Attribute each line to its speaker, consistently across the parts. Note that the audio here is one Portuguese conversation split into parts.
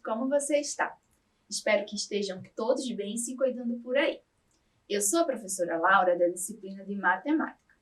Speaker 1: como você está? Espero que estejam todos bem e se cuidando por aí. Eu sou a professora Laura da disciplina de Matemática.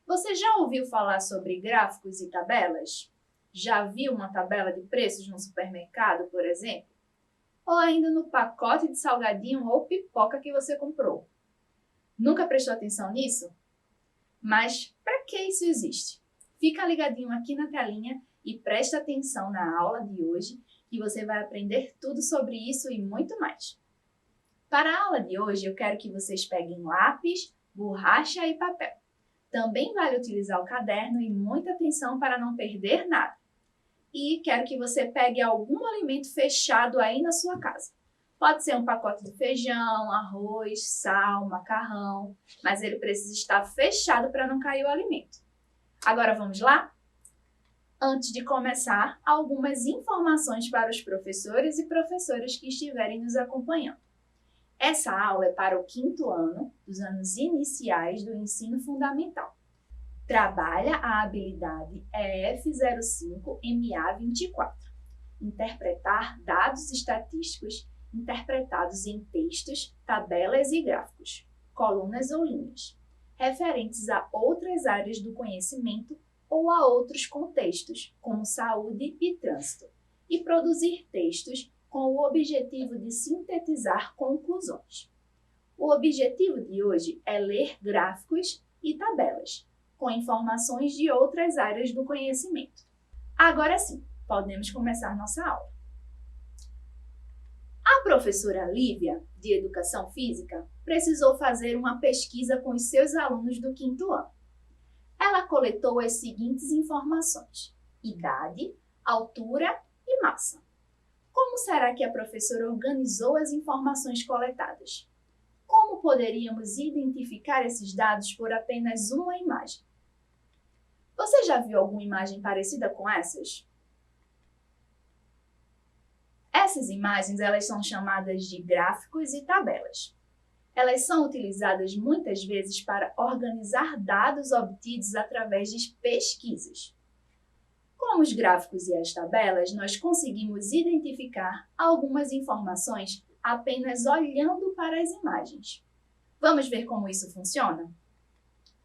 Speaker 1: Você já ouviu falar sobre gráficos e tabelas? Já viu uma tabela de preços no supermercado, por exemplo? Ou ainda no pacote de salgadinho ou pipoca que você comprou? Nunca prestou atenção nisso? Mas para que isso existe? Fica ligadinho aqui na telinha e presta atenção na aula de hoje, que você vai aprender tudo sobre isso e muito mais. Para a aula de hoje, eu quero que vocês peguem lápis, borracha e papel. Também vale utilizar o caderno e muita atenção para não perder nada. E quero que você pegue algum alimento fechado aí na sua casa. Pode ser um pacote de feijão, arroz, sal, macarrão, mas ele precisa estar fechado para não cair o alimento. Agora vamos lá? Antes de começar, algumas informações para os professores e professoras que estiverem nos acompanhando. Essa aula é para o 5º ano, dos anos iniciais do ensino fundamental. Trabalha a habilidade EF05-MA24. Interpretar dados estatísticos interpretados em textos, tabelas e gráficos, colunas ou linhas, referentes a outras áreas do conhecimento ou a outros contextos, como saúde e trânsito, e produzir textos com o objetivo de sintetizar conclusões. O objetivo de hoje é ler gráficos e tabelas, com informações de outras áreas do conhecimento. Agora sim, podemos começar nossa aula. A professora Lívia, de Educação Física, precisou fazer uma pesquisa com os seus alunos do 5º ano. Ela coletou as seguintes informações: idade, altura e massa. Como será que a professora organizou as informações coletadas? Como poderíamos identificar esses dados por apenas uma imagem? Você já viu alguma imagem parecida com essas? Essas imagens elas são chamadas de gráficos e tabelas. Elas são utilizadas muitas vezes para organizar dados obtidos através de pesquisas. Com os gráficos e as tabelas, nós conseguimos identificar algumas informações apenas olhando para as imagens. Vamos ver como isso funciona?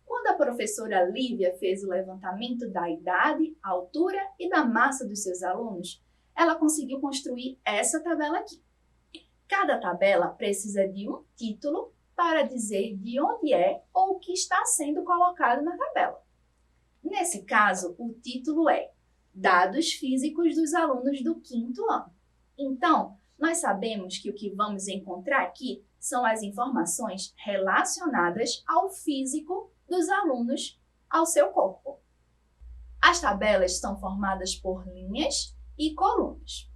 Speaker 1: Quando a professora Lívia fez o levantamento da idade, altura e da massa dos seus alunos, ela conseguiu construir essa tabela aqui. Cada tabela precisa de um título para dizer de onde é ou o que está sendo colocado na tabela. Nesse caso, o título é Dados Físicos dos Alunos do 5º ano. Então, nós sabemos que o que vamos encontrar aqui são as informações relacionadas ao físico dos alunos, ao seu corpo. As tabelas são formadas por linhas e colunas.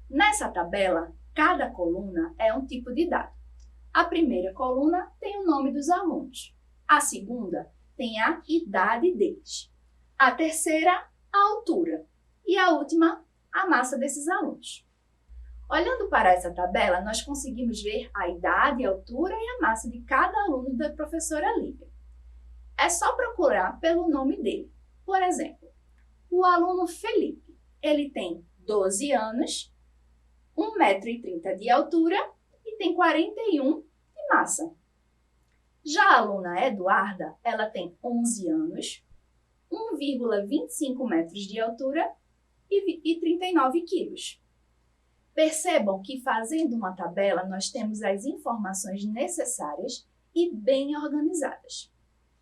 Speaker 1: Nessa tabela, cada coluna é um tipo de dado. A primeira coluna tem o nome dos alunos. A segunda tem a idade deles. A terceira, a altura. E a última, a massa desses alunos. Olhando para essa tabela, nós conseguimos ver a idade, a altura e a massa de cada aluno da professora Lívia. É só procurar pelo nome dele. Por exemplo, o aluno Felipe. Ele tem 12 anos, 1,30 m de altura e tem 41 de massa. Já a aluna Eduarda, ela tem 11 anos, 1,25 metros de altura e 39 quilos. Percebam que fazendo uma tabela, nós temos as informações necessárias e bem organizadas.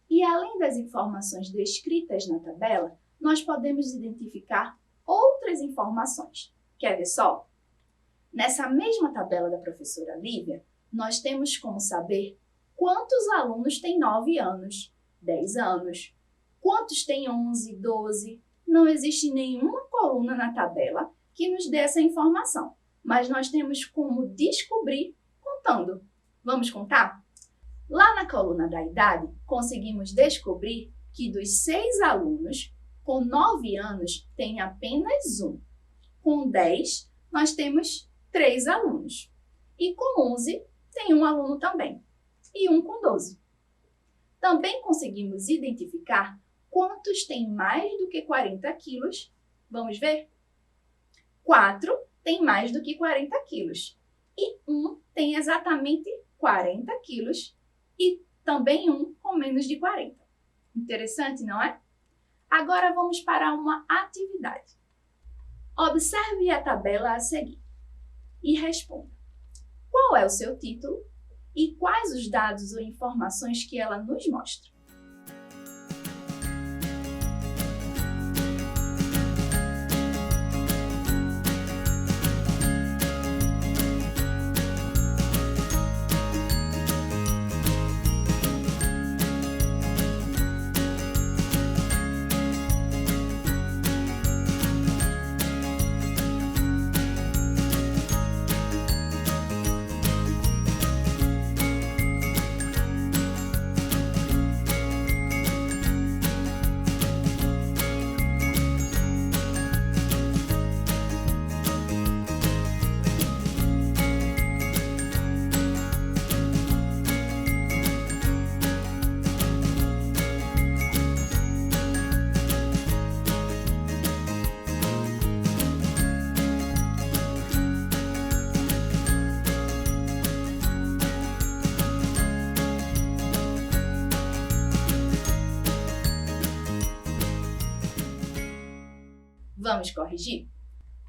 Speaker 1: E além das informações descritas na tabela, nós podemos identificar outras informações. Quer ver só? Nessa mesma tabela da professora Lívia, nós temos como saber quantos alunos têm 9 anos, 10 anos, quantos têm 11, 12. Não existe nenhuma coluna na tabela que nos dê essa informação, mas nós temos como descobrir contando. Vamos contar? Lá na coluna da idade, conseguimos descobrir que dos 6 alunos, com 9 anos, tem apenas um. Com 10, nós temos 3 alunos. E com 11, tem um aluno também. E um com 12. Também conseguimos identificar quantos têm mais do que 40 quilos. Vamos ver? 4 tem mais do que 40 quilos. E um tem exatamente 40 quilos e também um com menos de 40. Interessante, não é? Agora vamos para uma atividade. Observe a tabela a seguir e responda. Qual é o seu título e quais os dados ou informações que ela nos mostra? Vamos corrigir?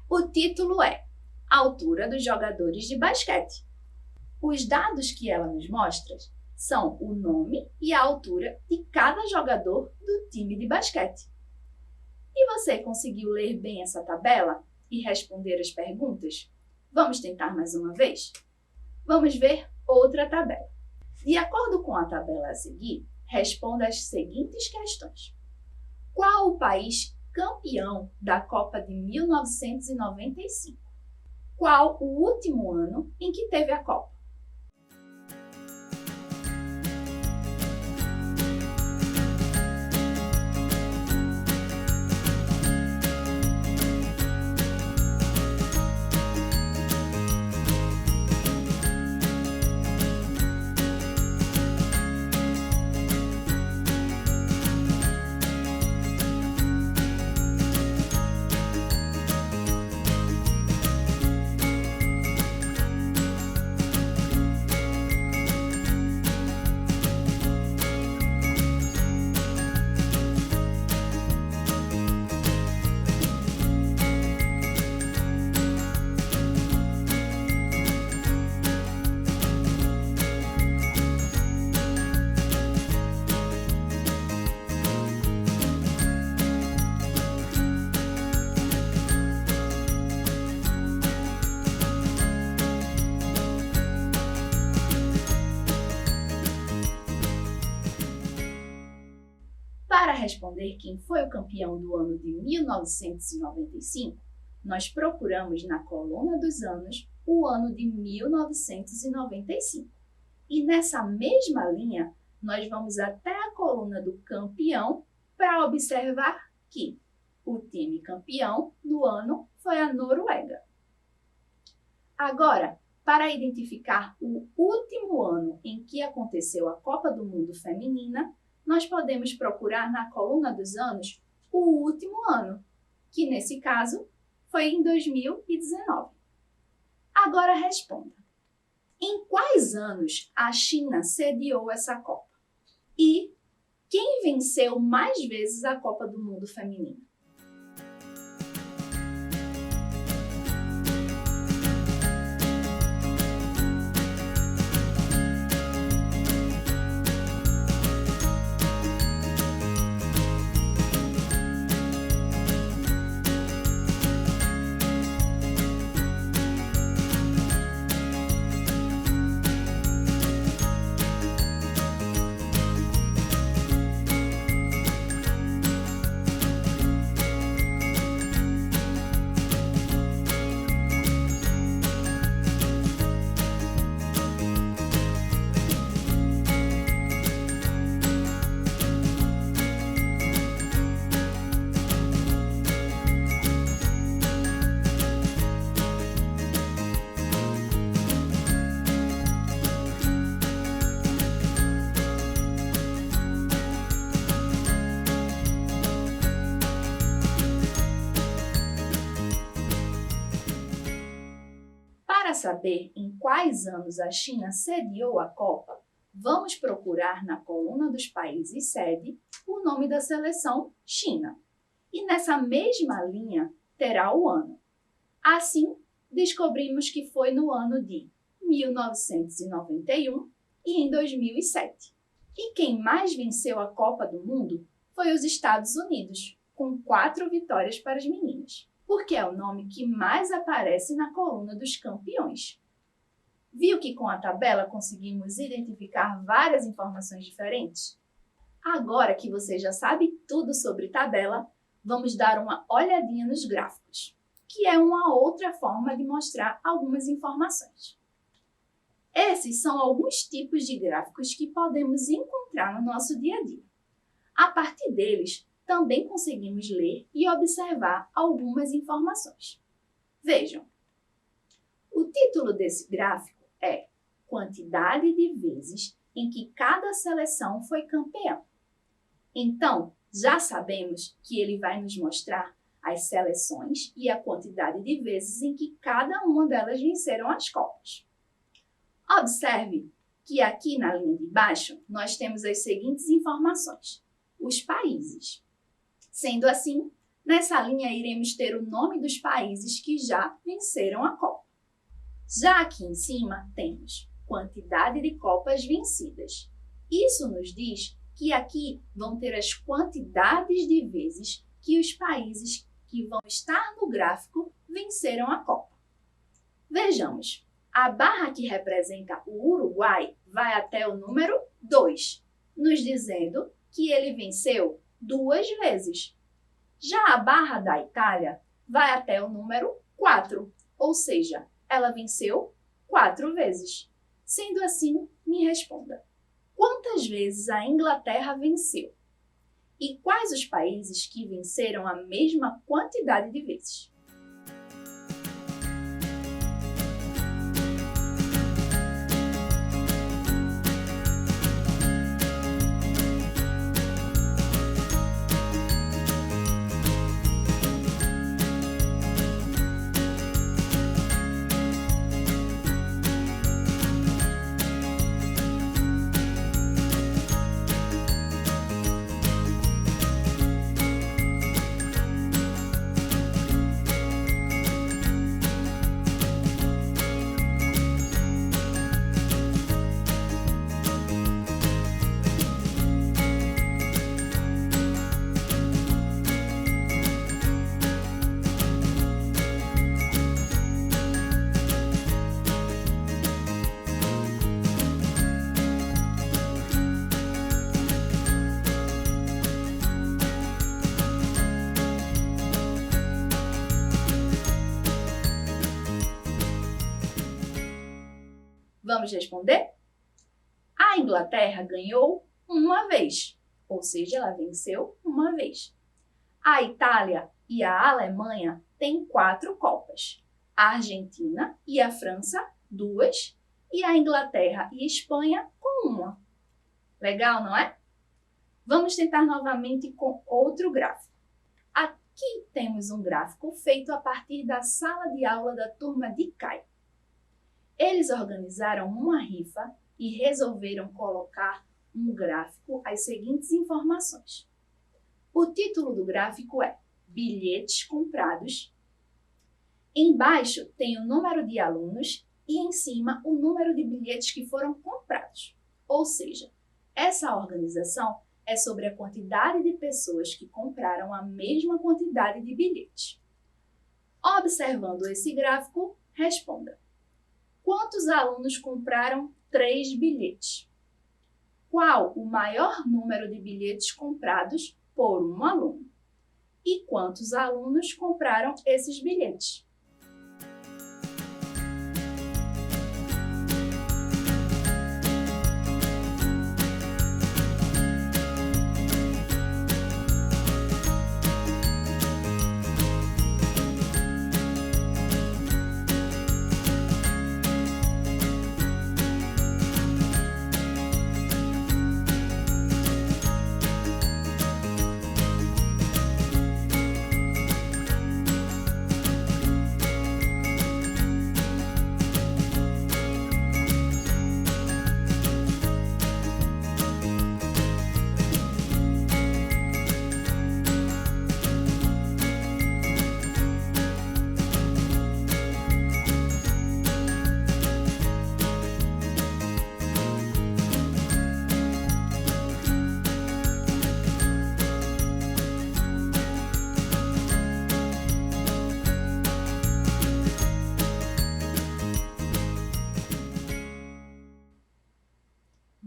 Speaker 1: O título é Altura dos jogadores de basquete. Os dados que ela nos mostra são o nome e a altura de cada jogador do time de basquete. E você conseguiu ler bem essa tabela e responder as perguntas? Vamos tentar mais uma vez? Vamos ver outra tabela. De acordo com a tabela a seguir, responda as seguintes questões. Qual o país campeão da Copa de 1995? Qual o último ano em que teve a Copa? Para responder quem foi o campeão do ano de 1995, nós procuramos na coluna dos anos o ano de 1995. E nessa mesma linha, nós vamos até a coluna do campeão para observar que o time campeão do ano foi a Noruega. Agora, para identificar o último ano em que aconteceu a Copa do Mundo Feminina, nós podemos procurar na coluna dos anos o último ano, que nesse caso foi em 2019. Agora responda. Em quais anos a China sediou essa Copa? E quem venceu mais vezes a Copa do Mundo Feminina? Para saber em quais anos a China sediou a Copa, vamos procurar na coluna dos países sede o nome da seleção China. E nessa mesma linha terá o ano. Assim, descobrimos que foi no ano de 1991 e em 2007. E quem mais venceu a Copa do Mundo foi os Estados Unidos, com 4 vitórias para as meninas, porque é o nome que mais aparece na coluna dos campeões. Viu que com a tabela conseguimos identificar várias informações diferentes? Agora que você já sabe tudo sobre tabela, vamos dar uma olhadinha nos gráficos, que é uma outra forma de mostrar algumas informações. Esses são alguns tipos de gráficos que podemos encontrar no nosso dia a dia. A partir deles, também conseguimos ler e observar algumas informações. Vejam, o título desse gráfico é Quantidade de vezes em que cada seleção foi campeã. Então, já sabemos que ele vai nos mostrar as seleções e a quantidade de vezes em que cada uma delas venceram as Copas. Observe que aqui na linha de baixo nós temos as seguintes informações: os países. Sendo assim, nessa linha iremos ter o nome dos países que já venceram a Copa. Já aqui em cima temos quantidade de Copas vencidas. Isso nos diz que aqui vão ter as quantidades de vezes que os países que vão estar no gráfico venceram a Copa. Vejamos, a barra que representa o Uruguai vai até o número 2, nos dizendo que ele venceu 2 vezes. Já a barra da Itália vai até o número 4, ou seja, ela venceu 4 vezes. Sendo assim, me responda: quantas vezes a Inglaterra venceu? E quais os países que venceram a mesma quantidade de vezes? Vamos responder? A Inglaterra ganhou uma vez, ou seja, ela venceu uma vez. A Itália e a Alemanha têm 4 Copas. A Argentina e a França, 2. E a Inglaterra e a Espanha com 1. Legal, não é? Vamos tentar novamente com outro gráfico. Aqui temos um gráfico feito a partir da sala de aula da turma de Caio. Eles organizaram uma rifa e resolveram colocar um gráfico as seguintes informações. O título do gráfico é Bilhetes comprados. Embaixo tem o número de alunos e em cima o número de bilhetes que foram comprados. Ou seja, essa organização é sobre a quantidade de pessoas que compraram a mesma quantidade de bilhetes. Observando esse gráfico, responda: quantos alunos compraram 3 bilhetes? Qual o maior número de bilhetes comprados por um aluno? E quantos alunos compraram esses bilhetes?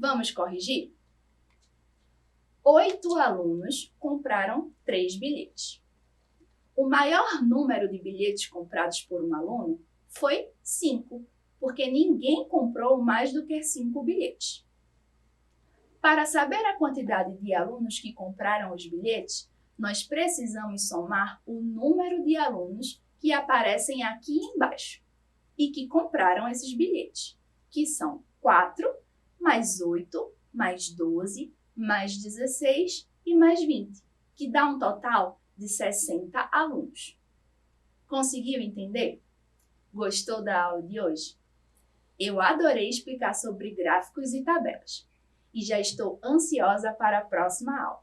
Speaker 1: Vamos corrigir? 8 alunos compraram 3 bilhetes. O maior número de bilhetes comprados por um aluno foi 5, porque ninguém comprou mais do que 5 bilhetes. Para saber a quantidade de alunos que compraram os bilhetes, nós precisamos somar o número de alunos que aparecem aqui embaixo e que compraram esses bilhetes, que são 4, mais 8, mais 12, mais 16 e mais 20, que dá um total de 60 alunos. Conseguiu entender? Gostou da aula de hoje? Eu adorei explicar sobre gráficos e tabelas e já estou ansiosa para a próxima aula.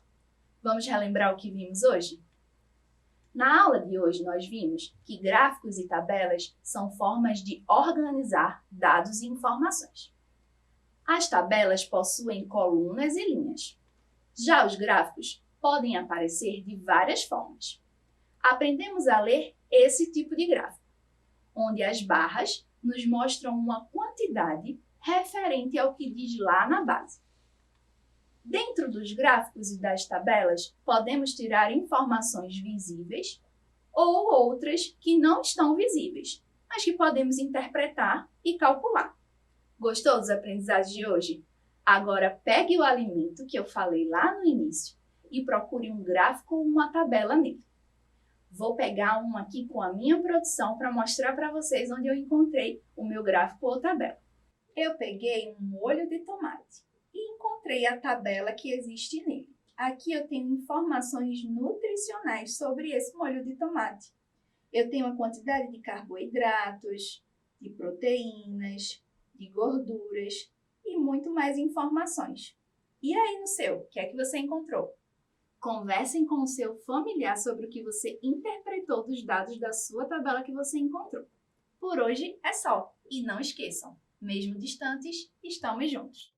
Speaker 1: Vamos relembrar o que vimos hoje? Na aula de hoje, nós vimos que gráficos e tabelas são formas de organizar dados e informações. As tabelas possuem colunas e linhas. Já os gráficos podem aparecer de várias formas. Aprendemos a ler esse tipo de gráfico, onde as barras nos mostram uma quantidade referente ao que diz lá na base. Dentro dos gráficos e das tabelas, podemos tirar informações visíveis ou outras que não estão visíveis, mas que podemos interpretar e calcular. Gostou dos aprendizados de hoje? Agora pegue o alimento que eu falei lá no início e procure um gráfico ou uma tabela nele. Vou pegar um aqui com a minha produção para mostrar para vocês onde eu encontrei o meu gráfico ou tabela. Eu peguei um molho de tomate e encontrei a tabela que existe nele. Aqui eu tenho informações nutricionais sobre esse molho de tomate. Eu tenho a quantidade de carboidratos, de proteínas, de gorduras e muito mais informações. E aí no seu, o que é que você encontrou? Conversem com o seu familiar sobre o que você interpretou dos dados da sua tabela que você encontrou. Por hoje é só. E não esqueçam, mesmo distantes, estamos juntos.